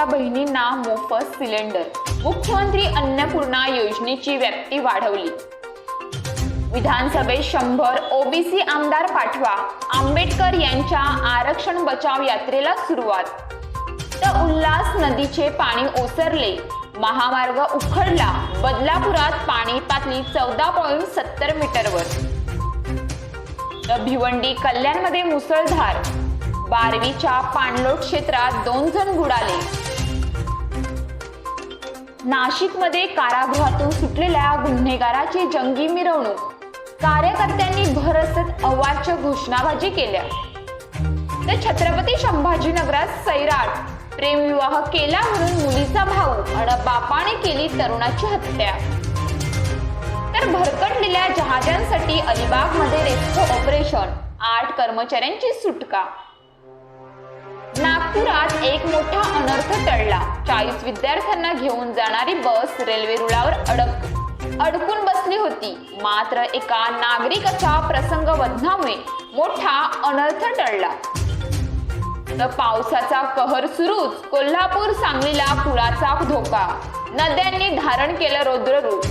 लाडक्या बहिणींना मोफत सिलेंडर, मुख्यमंत्री अन्नपूर्णा योजनेची व्याप्ती वाढवली। विधानसभेत 100 ओबीसी आमदार पाठवा, आंबेडकर यांच्या आरक्षण बचाव यात्रेला सुरुवात। तर उल्हास नदीचे पाणी ओसरले, महामार्ग उखडला, बदलापुरात पाणी पातळी 14.70 मीटरवर। तर भिवंडी कल्याणमध्ये मुसळधार, 12वीच्या पाणलोट क्षेत्रात 2 जण बुडाले। नाशिकमध्ये कारागृहातून सुटलेल्या गुन्हेगाराची जंगी मिरवणूक, कार्यकर्त्यांनी भरसत अवाच्य घोषणाबाजी केल्या। तर छत्रपती संभाजीनगरात सैराट, प्रेमविवाह केला म्हणून मुलीचा भाऊ आणि बापाने केली तरुणाची हत्या। तर भरकटलेल्या जहाजांसाठी अलिबागमध्ये रेस्क्यू ऑपरेशन, 8 कर्मचाऱ्यांची सुटका। नागपुरात एक मोठा अनर्थ टळला, 40 विद्यार्थ्यांना घेऊन जाणारी बस रेल्वे रुळावर अडकून बसली होती, मात्र एका नागरिकाच्या प्रसंगवदनामुळे मोठा अनर्थ टळला। तर पावसाचा कहर सुरूच, कोल्हापूर सांगलीला पुराचा धोका, नद्यांनी धारण केलं रौद्र रूप।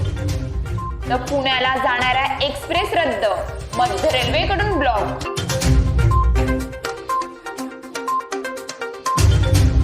तर पुण्याला जाणाऱ्या एक्सप्रेस रद्द, मध्य रेल्वेकडून ब्लॉक।